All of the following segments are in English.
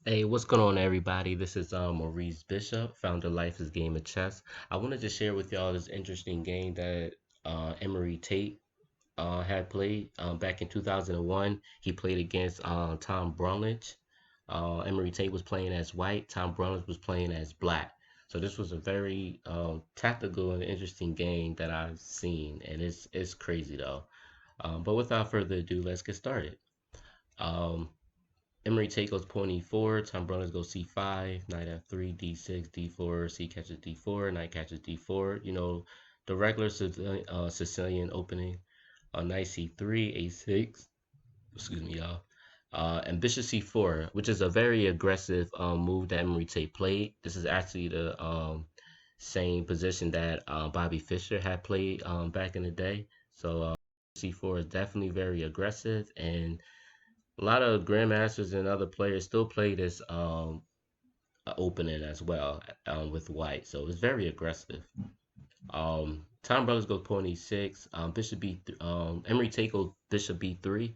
Hey, what's going on, everybody? This is Maurice Bishop, founder of Life is Game of Chess. I wanted to share with y'all this interesting game that Emory Tate had played back in 2001. He played against Tom Braunlinch. Emory Tate was playing as white, Tom Braunlinch was playing as black. So this was a very tactical and interesting game that I've seen, and it's crazy though. But without further ado, let's get started. Um, Emory Tate goes pawn e4, Tom Brothers goes c5, knight f3, d6, d4, c catches d4, knight catches d4. The regular Sicilian opening. Knight c3, a6, excuse me, y'all. And bishop c4, which is a very aggressive move that Emory Tate played. This is actually the same position that Bobby Fischer had played back in the day. So c4 is definitely very aggressive, and a lot of grandmasters and other players still play this opening as well with white, so it's very aggressive. Tom Brothers goes pawn e6, bishop b. Emery Tate goes bishop b3.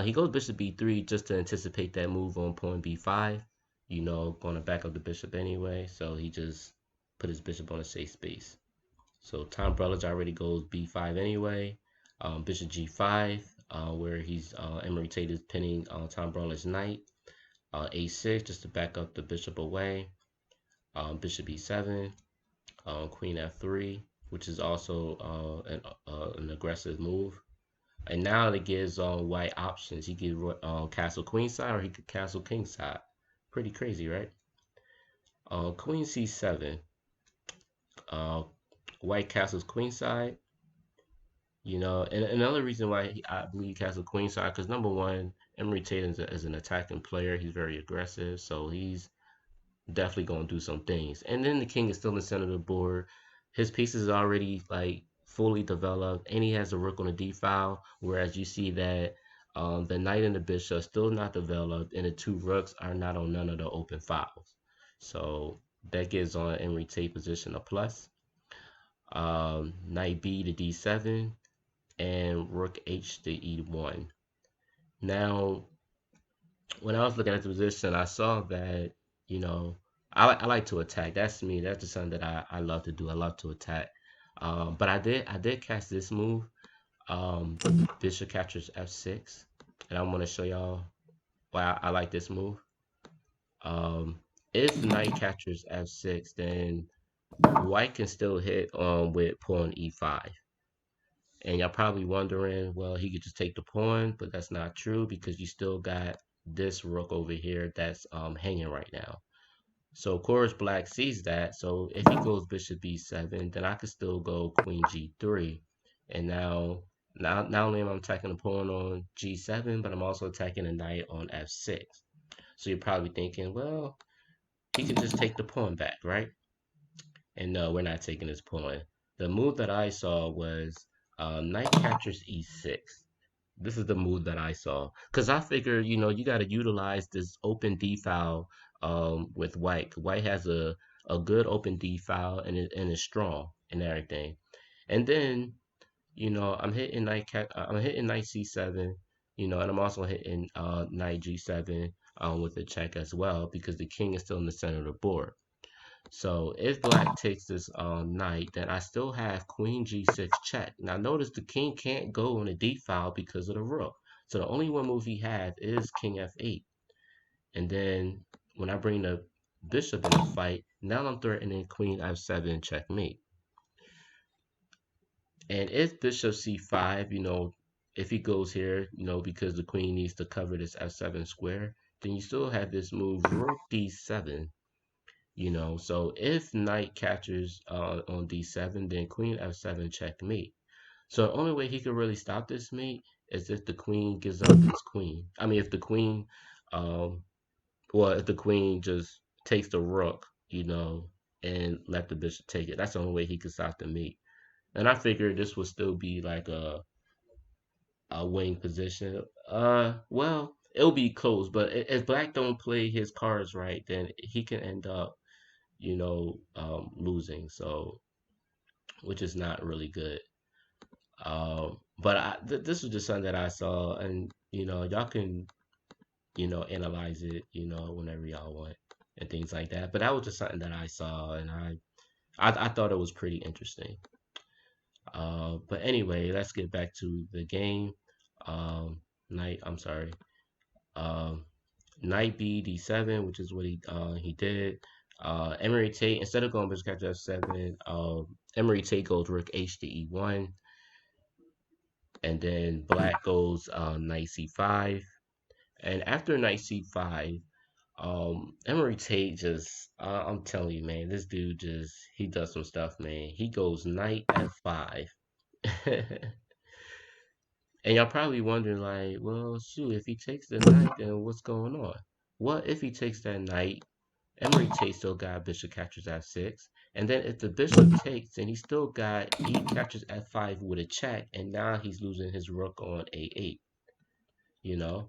He goes bishop b3 just to anticipate that move on pawn b5. Going to back up the bishop anyway, so he just put his bishop on a safe space. So Tom Brothers already goes b5 anyway. Bishop g5, where he's Emory Tate is pinning Tom Brawler's knight. A6 just to back up the bishop away. Bishop e7. Queen f3, which is also an aggressive move. And now it gives white options. He could castle queenside or he could castle kingside. Pretty crazy, right? Queen c7. Uh, White castles queenside. And another reason why I believe Castle Queenside, because number one, Emory Tate is an attacking player. He's very aggressive, so he's definitely going to do some things. And then the king is still in the center of the board. His pieces are already like fully developed, and he has a rook on the d file. Whereas you see that the knight and the bishop are still not developed, and the two rooks are not on none of the open files. So that gives on Emory Tate position a plus. Knight b to d7 and rook h to e1. Now, when I was looking at the position, I saw that, you know, I like to attack. That's me. That's just something that I love to do. I love to attack. But I did catch this move. Um, Bishop captures f6, and I'm gonna show y'all why I like this move. Um, if knight captures f6, then white can still hit with pawn e5. And y'all probably wondering, well, he could just take the pawn, but that's not true because you still got this rook over here that's hanging right now. So of course black sees that. So if he goes bishop b7, then I could still go queen g3. And now not only am I attacking the pawn on g7, but I'm also attacking the knight on f6. So you're probably thinking, well, he can just take the pawn back, right? And no, we're not taking his pawn. The move that I saw was knight captures e6. This is the move that I saw because I figured, you got to utilize this open D file with white. White has a good open D file and it's strong and everything. And then, I'm hitting knight c7, and I'm also hitting knight g7 with a check as well because the king is still in the center of the board. So if black takes this knight, then I still have queen g6 check. Now notice the king can't go on the d file because of the rook. So the only one move he has is king f8. And then when I bring the bishop in the fight, now I'm threatening queen f7 checkmate. And if bishop c5, if he goes here, because the queen needs to cover this f7 square, then you still have this move rook d7. So if knight captures on d7, then queen f7 checkmate. So the only way he could really stop this mate is if the queen gives up its queen. I mean, if the queen, um, if the queen just takes the rook, and let the bishop take it. That's the only way he could stop the mate. And I figured this would still be like a wing position. Well, it'll be close, but if black don't play his cards right, then he can end up losing. So, which is not really good. But this was just something that I saw, and y'all can analyze it, whenever y'all want and things like that. But that was just something that I saw, and I thought it was pretty interesting. But anyway, let's get back to the game. Um, I'm sorry. Um, Knight B D7, which is what he did. Emory Tate, instead of going bishop capture F7, Emory Tate goes rook H to E1, and then black goes knight C5. And after knight C5, Emory Tate just, I'm telling you, man, this dude just, he does some stuff, man. He goes knight F5. And y'all probably wondering, like, well, shoot, if he takes the knight, then what's going on? Well, if he takes that knight, Emory Tate still got bishop captures F6. And then if the bishop takes, then he still got E captures F5 with a check, and now he's losing his rook on A8, you know?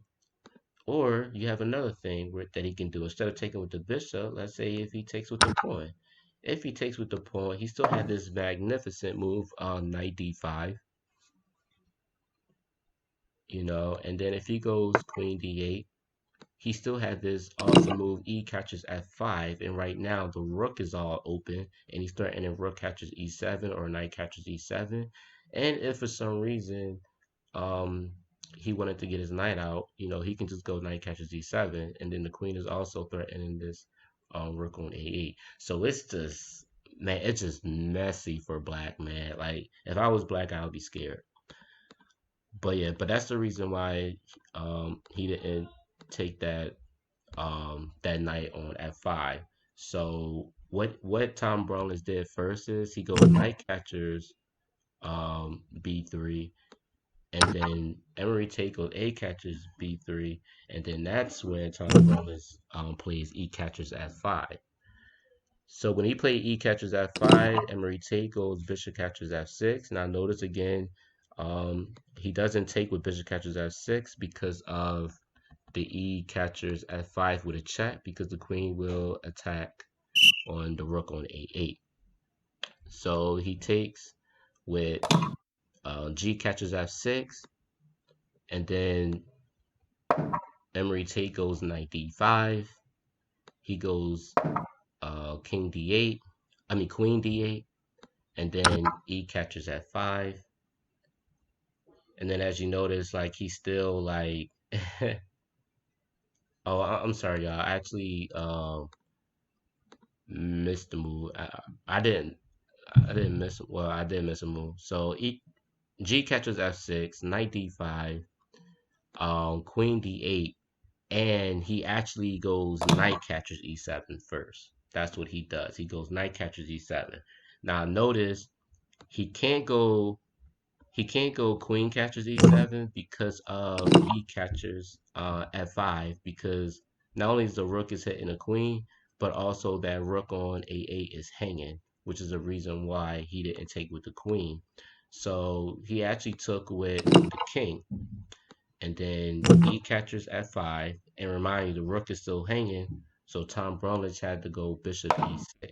Or you have another thing that he can do. Instead of taking with the bishop, let's say if he takes with the pawn. If he takes with the pawn, he still had this magnificent move on knight D5, and then if he goes queen D8, he still had this awesome move E catches F5, and right now the rook is all open, and he's threatening rook catches E7 or knight catches E7. And if for some reason um he wanted to get his knight out, he can just go knight catches E7, and then the queen is also threatening this rook on A8. So it's just, man, it's just messy for black, man. Like if I was black, I would be scared. But yeah, but that's the reason why he didn't take that knight on F5. So what Tom Braunlinch did first is he goes knight catchers B3, and then Emory Tate goes A catchers B3, and then that's when Tom Braunlinch plays E catchers F5. So when he played E catchers F5, Emory Tate goes bishop catchers F6. Now notice again, he doesn't take with bishop catchers F6 because of the E catchers F5 with a check, because the queen will attack on the rook on A8. So he takes with G catchers F6, and then Emory Tate goes knight D5. He goes king D8. I mean queen D8, and then E catchers F5. And then as you notice, like he's still like, oh, I'm sorry, y'all. I actually missed the move. I didn't. I didn't miss. Well, I did miss a move. So G catches F6, knight D5, Queen D8, and he actually goes knight catches E7 first. That's what he does. He goes knight catches E7. Now notice he can't go queen catches E7 because of E catches F5, because not only is the rook is hitting a queen, but also that rook on A8 is hanging, which is the reason why he didn't take with the queen. So he actually took with the king, and then E catches F5, and remind you the rook is still hanging, so Tom Braunlinch had to go bishop E6.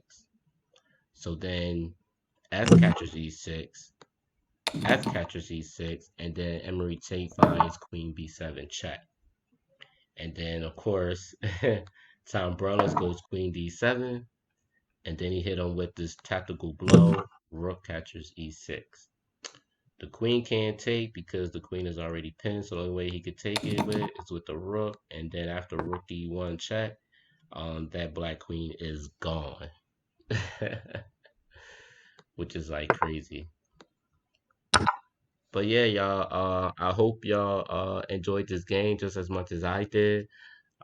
So then F catches E6, F catches E6, and then Emory Tate finds Queen B7 check. And then, of course, Tom Braunlinch goes Queen D7, and then he hit him with this tactical blow, Rook catches E6. The Queen can't take because the Queen is already pinned, so the only way he could take it with is with the Rook, and then after Rook E1 check, that Black Queen is gone. Which is like crazy. But yeah, y'all, I hope y'all enjoyed this game just as much as I did.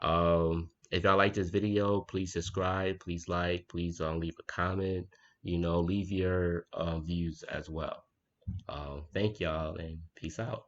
If y'all like this video, please subscribe, please like, please leave a comment, leave your views as well. Thank y'all and peace out.